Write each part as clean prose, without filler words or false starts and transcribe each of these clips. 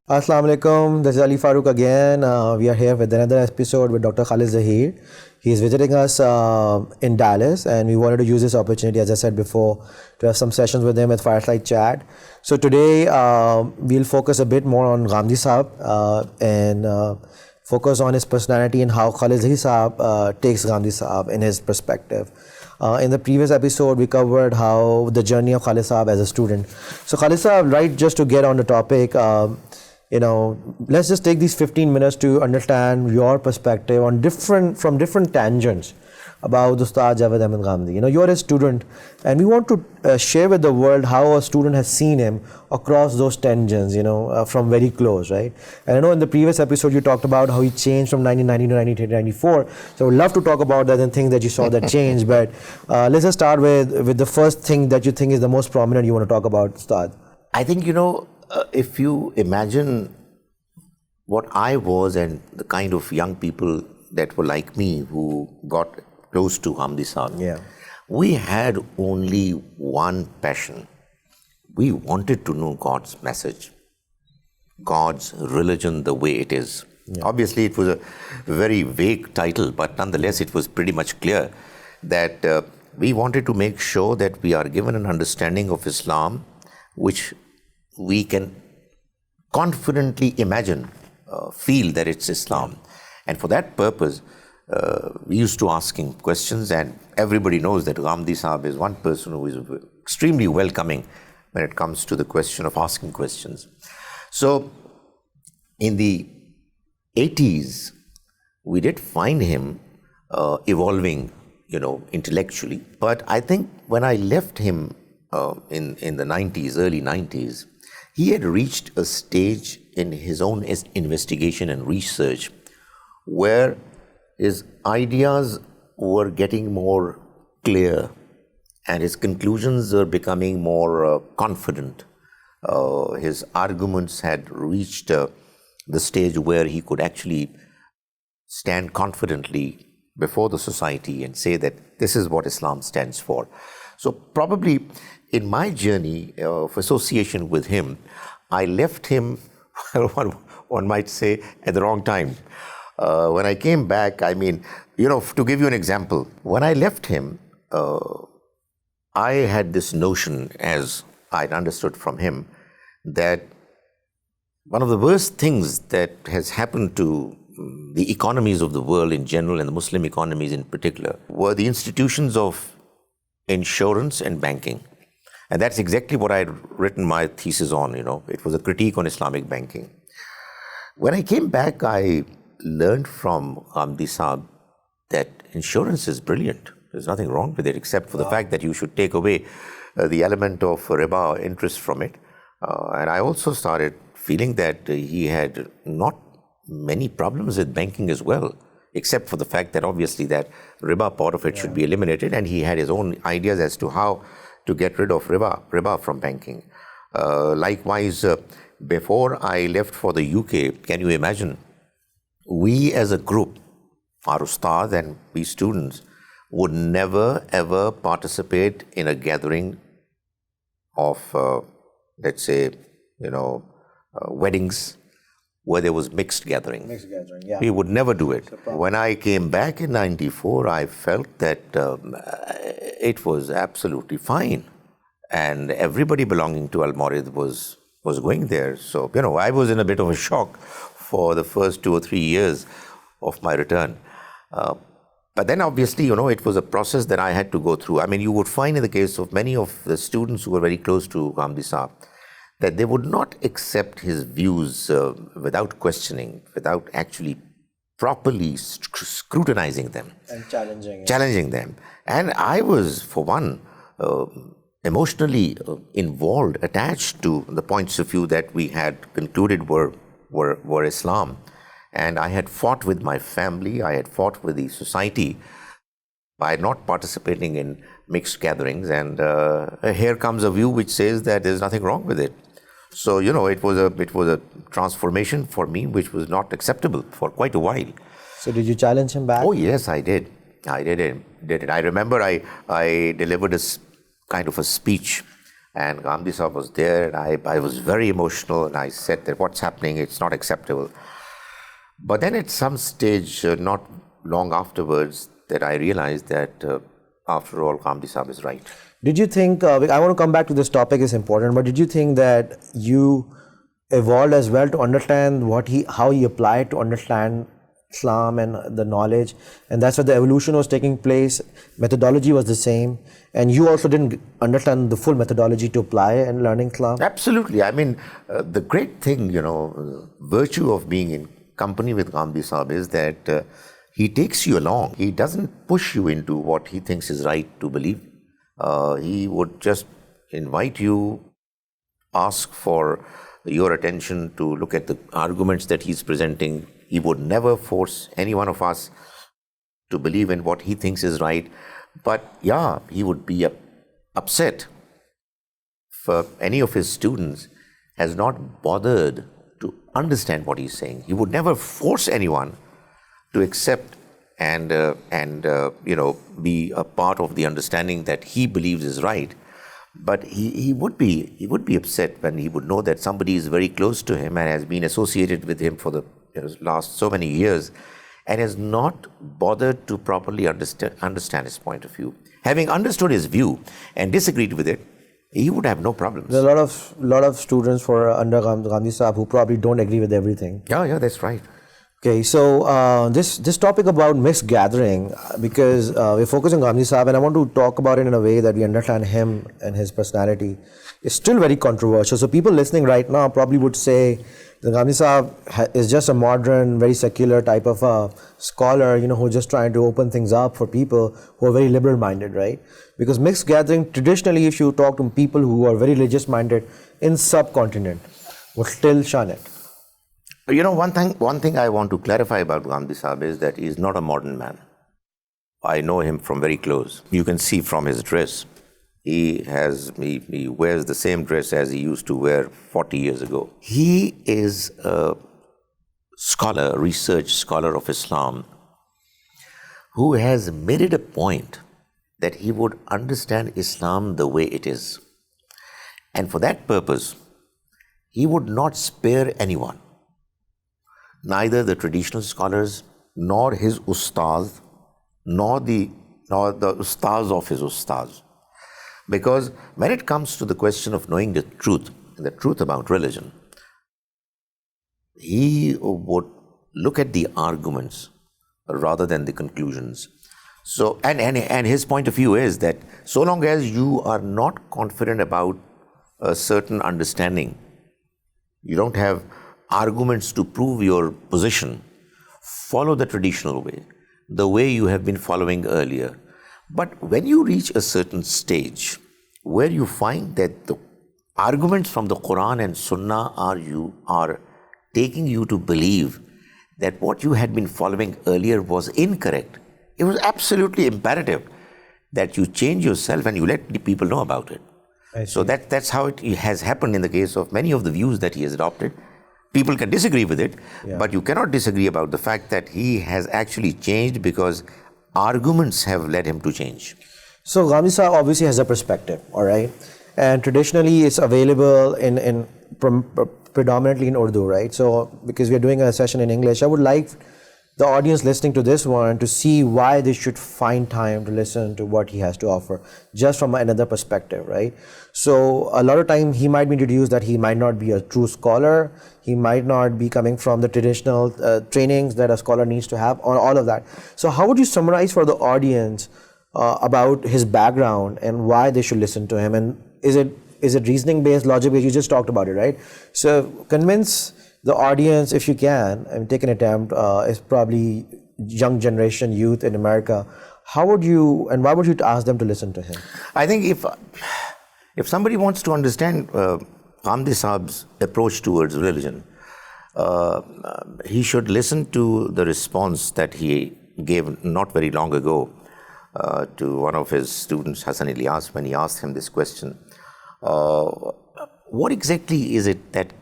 Assalamu alaikum, this is Ali Farooq again. We are here with another episode with Dr. Khalid Zaheer. He is visiting us in Dallas, and we wanted to use this opportunity, as I said before, to have some sessions with him at Fireside Chat. So today we'll focus a bit more on Ghamidi Saab and focus on his personality and how Khalid Zaheer Saab takes Ghamidi Saab in his perspective. In the previous episode, we covered how the journey of Khalid Saab as a student. So Khalid Saab, right, just to get on the topic, let's just take these 15 minutes to understand your perspective on from different tangents about Ustad Javed Ahmed Ghamidi. You're a student, and we want to share with the world how a student has seen him across those tangents, from very close, right? And I know in the previous episode you talked about how he changed from 1990 to 1994. So I would love to talk about that and think that you saw that change. But let's just start with the first thing that you think is the most prominent you want to talk about, Ustad. I think, if you imagine what I was and the kind of young people that were like me who got close to Ghamidi Saab, we had only one passion. We wanted to know God's message, God's religion the way it is. Yeah. Obviously, it was a very vague title, but nonetheless, it was pretty much clear that we wanted to make sure that we are given an understanding of Islam which we can confidently imagine, feel that it's Islam. And for that purpose, we used to ask him questions, and everybody knows that Ghamidi Saab is one person who is extremely welcoming when it comes to the question of asking questions. So, in the 80s, we did find him evolving, intellectually. But I think when I left him in the 90s, early 90s, he had reached a stage in his own investigation and research where his ideas were getting more clear and his conclusions were becoming more confident. His arguments had reached the stage where he could actually stand confidently before the society and say that this is what Islam stands for. So probably in my journey of association with him, I left him, one might say, at the wrong time. When I came back, to give you an example, when I left him, I had this notion, as I'd understood from him, that one of the worst things that has happened to the economies of the world in general and the Muslim economies in particular were the institutions of insurance and banking. And that's exactly what I had written my thesis on, It was a critique on Islamic banking. When I came back, I learned from Ghamidi Saab that insurance is brilliant. There's nothing wrong with it, except for the fact that you should take away the element of riba interest from it. And I also started feeling that he had not many problems with banking as well, except for the fact that obviously that riba part of it should be eliminated, and he had his own ideas as to how to get rid of riba from banking. Likewise, before I left for the UK, can you imagine, we as a group, our ustad and we students, would never ever participate in a gathering of, let's say, weddings where there was mixed gathering. We would never do it. When I came back in 94, I felt that it was absolutely fine. And everybody belonging to Al-Mawrid was going there. So, I was in a bit of a shock for the first 2 or 3 years of my return. But then obviously, it was a process that I had to go through. You would find in the case of many of the students who were very close to Ghamidi Saab, that they would not accept his views without questioning, without actually properly scrutinizing them. And challenging them. And I was, for one, emotionally involved, attached to the points of view that we had concluded were Islam. And I had fought with my family, I had fought with the society by not participating in mixed gatherings. And here comes a view which says that there's nothing wrong with it. So, it was a transformation for me which was not acceptable for quite a while. So did you challenge him back? Oh, yes, I did. I remember I delivered a kind of a speech And Ghamidi Sahib was there, and I was very emotional, and I said that what's happening, it's not acceptable. But then at some stage, not long afterwards, that I realized that after all, Ghamidi Sahib is right. Did you think, I want to come back to this topic, is important, but did you think that you evolved as well to understand how he applied to understand Islam and the knowledge, and that's where the evolution was taking place, methodology was the same, and you also didn't understand the full methodology to apply in learning Islam? Absolutely. I mean, the great thing, virtue of being in company with Ghamidi Sahib is that he takes you along. He doesn't push you into what he thinks is right to believe. He would just invite you, ask for your attention to look at the arguments that he's presenting. He would never force any one of us to believe in what he thinks is right. But yeah, he would be upset if any of his students has not bothered to understand what he's saying. He would never force anyone to accept and be a part of the understanding that he believes is right. But he would be upset when he would know that somebody is very close to him and has been associated with him for the last so many years and has not bothered to properly understand his point of view. Having understood his view and disagreed with it, he would have no problems. There are a lot of students under Ghamidi Sahib who probably don't agree with everything. Yeah, that's right. Okay, so this topic about mixed gathering, because we're focusing on Ghamidi Sahib, and I want to talk about it in a way that we understand him and his personality. It's still very controversial. So people listening right now probably would say that Ghamidi Sahib is just a modern, very secular type of a scholar, who's just trying to open things up for people who are very liberal-minded, right? Because mixed gathering, traditionally, if you talk to people who are very religious-minded in subcontinent, would still shun it. One thing I want to clarify about Ghamidi Sahib is that he is not a modern man. I know him from very close. You can see from his dress. He wears the same dress as he used to wear 40 years ago. He is a scholar, research scholar of Islam, who has made it a point that he would understand Islam the way it is. And for that purpose, he would not spare anyone. Neither the traditional scholars, nor his ustaz, nor the ustaz of his ustaz. Because when it comes to the question of knowing the truth about religion, he would look at the arguments rather than the conclusions. So, and his point of view is that so long as you are not confident about a certain understanding, you don't have arguments to prove your position, follow the traditional way, the way you have been following earlier. But when you reach a certain stage where you find that the arguments from the Quran and Sunnah are taking you to believe that what you had been following earlier was incorrect, it was absolutely imperative that you change yourself and you let the people know about it. So that's how it has happened in the case of many of the views that he has adopted. People can disagree with it, but you cannot disagree about the fact that he has actually changed because arguments have led him to change. So Ghamidi Sahib obviously has a perspective, all right? And traditionally it's available in predominantly in Urdu, right? So because we're doing a session in English, I would like the audience listening to this one to see why they should find time to listen to what he has to offer, just from another perspective, right? So a lot of time he might be introduced that he might not be a true scholar, he might not be coming from the traditional trainings that a scholar needs to have, or all of that. So how would you summarize for the audience about his background and why they should listen to him? And is it reasoning based, logic based? You just talked about it, right? So convince the audience if you can, and take an attempt. Is probably young generation youth in America. How would you and why would you ask them to listen to him? I think if somebody wants to understand Ghamidi Sahib's approach towards religion, he should listen to the response that he gave not very long ago to one of his students, Hassan Ilyas, when he asked him this question. What exactly is it that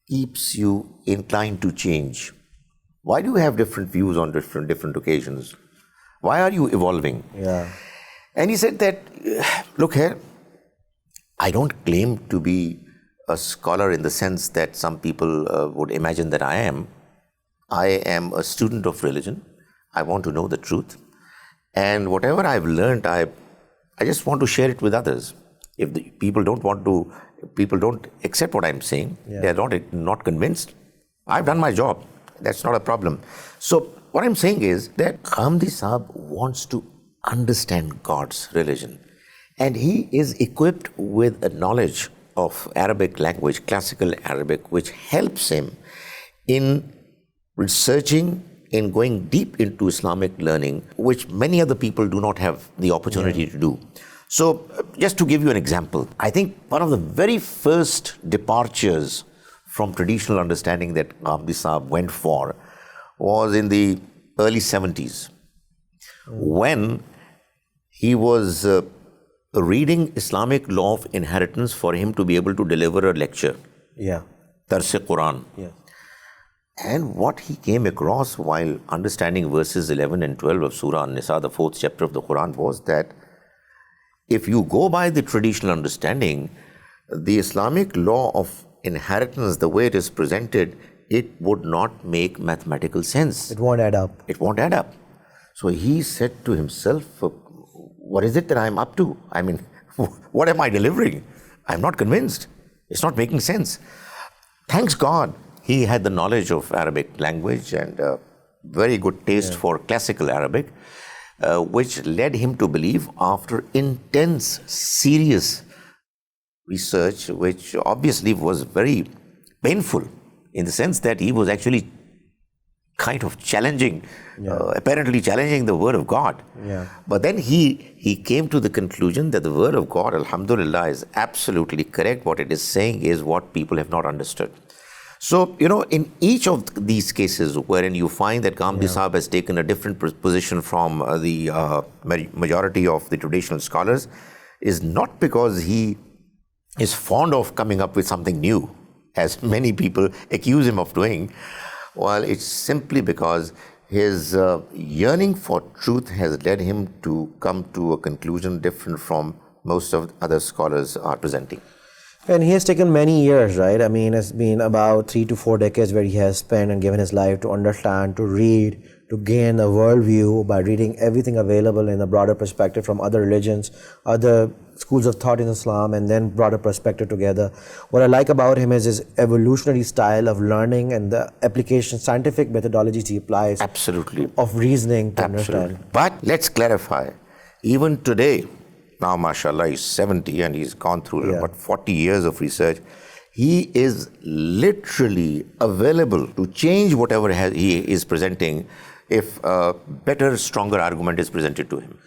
keeps you inclined to change? Why do you have different views on different occasions? Why are you evolving? Yeah. And he said that, look here, I don't claim to be a scholar in the sense that some people would imagine that I am. I am a student of religion. I want to know the truth. And whatever I've learned, I just want to share it with others. If the people don't accept what I'm saying, they're not convinced, I've done my job. That's not a problem. So what I'm saying is that Ghamidi Sahab wants to understand God's religion. And he is equipped with a knowledge of Arabic language, classical Arabic, which helps him in researching, in going deep into Islamic learning, which many other people do not have the opportunity to do. So just to give you an example, I think one of the very first departures from traditional understanding that Ghamidi Sahab went for was in the early 70s, when he was reading Islamic law of inheritance for him to be able to deliver a lecture. Dars-e-Quran. And what he came across while understanding verses 11 and 12 of Surah An-Nisa, the 4th chapter of the Quran, was that if you go by the traditional understanding, the Islamic law of inheritance, the way it is presented, it would not make mathematical sense. It won't add up. It won't add up. So he said to himself, what is it that I'm up to? I mean, what am I delivering? I'm not convinced. It's not making sense. Thanks God, he had the knowledge of Arabic language and very good taste for classical Arabic, which led him to believe, after intense, serious research, which obviously was very painful in the sense that he was actually kind of challenging, apparently challenging the word of God. But then he came to the conclusion that the word of God, alhamdulillah, is absolutely correct. What it is saying is what people have not understood. So, in each of these cases wherein you find that Ghamidi Sahab has taken a different position from the majority of the traditional scholars, is not because he is fond of coming up with something new, as many people accuse him of doing. Well, it's simply because his yearning for truth has led him to come to a conclusion different from most of the other scholars are presenting. And he has taken many years, right? I mean, it's been about 3 to 4 decades where he has spent and given his life to understand, to read, to gain a worldview by reading everything available in a broader perspective from other religions, other schools of thought in Islam, and then broader perspective together. What I like about him is his evolutionary style of learning and the application, scientific methodologies he applies. Absolutely. Of reasoning to understand. But let's clarify, even today, now, mashallah, he's 70 and he's gone through about 40 years of research. He is literally available to change whatever he is presenting if a better, stronger argument is presented to him.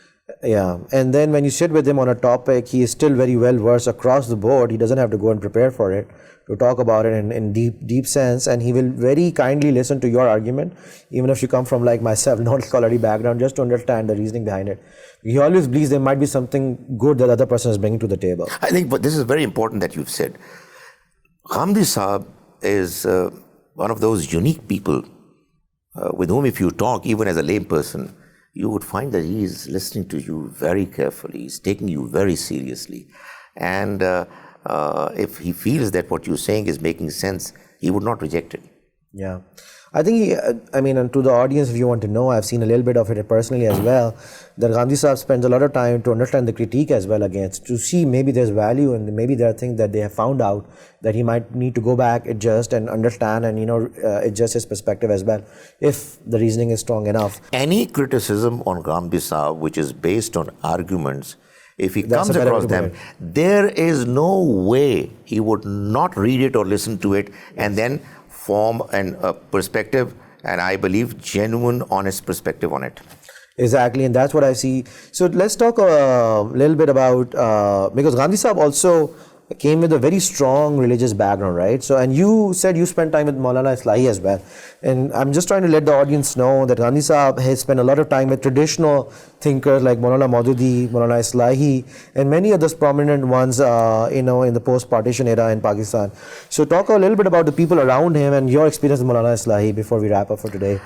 And then when you sit with him on a topic, he is still very well versed across the board. He doesn't have to go and prepare for it, to talk about it in deep sense, and he will very kindly listen to your argument, even if you come from, like myself, non-scholarly background, just to understand the reasoning behind it. He always believes there might be something good that the other person is bringing to the table. I think, but this is very important that you've said. Ghamidi Sahab is one of those unique people with whom if you talk, even as a lay person, you would find that he is listening to you very carefully. He's taking you very seriously. And if he feels that what you're saying is making sense, he would not reject it. I think, and to the audience, if you want to know, I've seen a little bit of it personally as well, that Ghamidi Sahab spends a lot of time to understand the critique as well against, to see maybe there's value and maybe there are things that they have found out that he might need to go back, adjust and understand and, adjust his perspective as well, if the reasoning is strong enough. Any criticism on Ghamidi Sahab which is based on arguments, if he comes across them, there is no way he would not read it or listen to it and then form a perspective, and I believe genuine, honest perspective on it. Exactly, and that's what I see. So let's talk a little bit about, because Ghamidi Sahab also came with a very strong religious background, right? So, and you said you spent time with Maulana Islahi as well. And I'm just trying to let the audience know that Ghamidi Sahab has spent a lot of time with traditional thinkers like Maulana Maududi, Maulana Islahi, and many others prominent ones, in the post-partition era in Pakistan. So talk a little bit about the people around him and your experience with Maulana Islahi before we wrap up for today.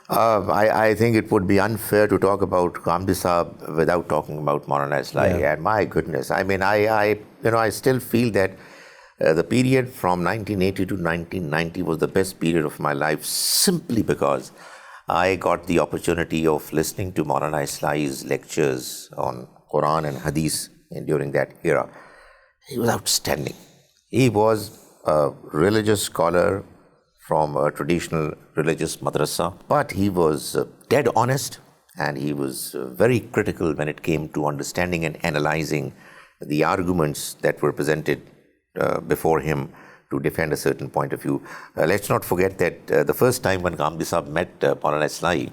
I think it would be unfair to talk about Ghamidi Sahab without talking about Maulana Islahi. And my goodness, I mean, I still feel that the period from 1980 to 1990 was the best period of my life, simply because I got the opportunity of listening to Maulana Islahi's lectures on Quran and Hadith during that era. He was outstanding. He was a religious scholar from a traditional religious madrasa, but he was dead honest, and he was very critical when it came to understanding and analyzing the arguments that were presented before him to defend a certain point of view. Let's not forget that the first time when Ghamidi Sahab met Maulana Islahi,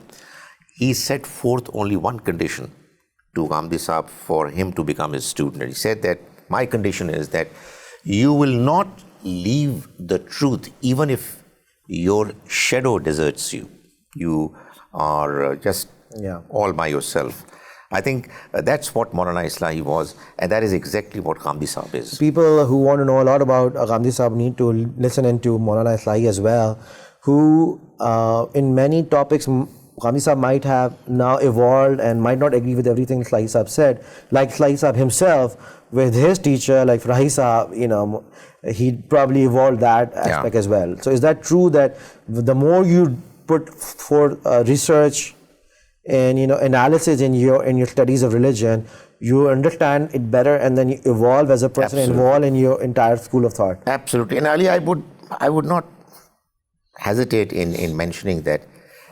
he set forth only one condition to Ghamidi Sahab for him to become his student. And he said that my condition is that you will not leave the truth even if your shadow deserts you. You are just all by yourself. I think that's what Maulana Islahi was, and that is exactly what Ghamidi Sahab is. People who want to know a lot about Ghamidi Sahab need to listen into Maulana Islahi as well, who in many topics Ghamidi Sahab might have now evolved and might not agree with everything Islahi Sahab said. Like Islahi Sahab himself, with his teacher, like Farahi Sahab, he probably evolved that aspect as well. So is that true that the more you put for research and analysis in your studies of religion, you understand it better, and then you evolve as a person, evolve in your entire school of thought? Absolutely. And Ali, I would not hesitate in mentioning that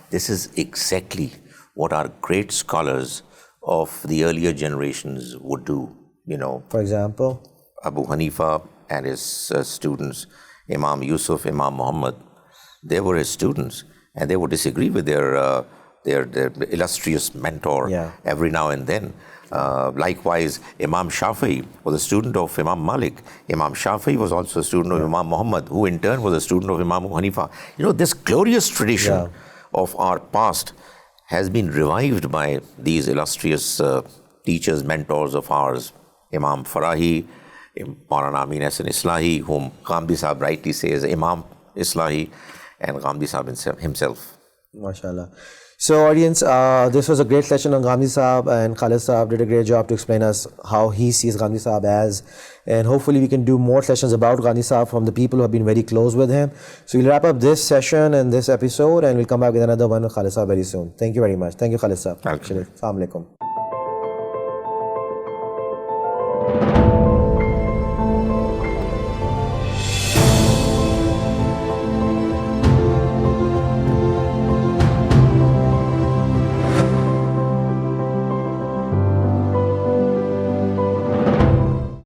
this is exactly what our great scholars of the earlier generations would do. For example, Abu Hanifa and his students, Imam Yusuf, Imam Muhammad, they were his students, and they would disagree with their illustrious mentor every now and then. Likewise, Imam Shafi'i was a student of Imam Malik. Imam Shafi'i was also a student of Imam Muhammad, who in turn was a student of Imam Hanifa. This glorious tradition of our past has been revived by these illustrious teachers, mentors of ours, Imam Farahi, Maulana Amin Hasan Islahi, whom Ghamidi Sahab rightly says Imam Islahi, and Ghamidi Sahab himself. MashaAllah. So audience, this was a great session on Ghamidi Sahab, and Khalid Sahab did a great job to explain us how he sees Ghamidi Sahab as, and hopefully we can do more sessions about Ghamidi Sahab from the people who have been very close with him. So we'll wrap up this session and this episode, and we'll come back with another one with Khalid Sahab very soon. Thank you very much. Thank you, Khalid Sahab. Assalamu alaikum.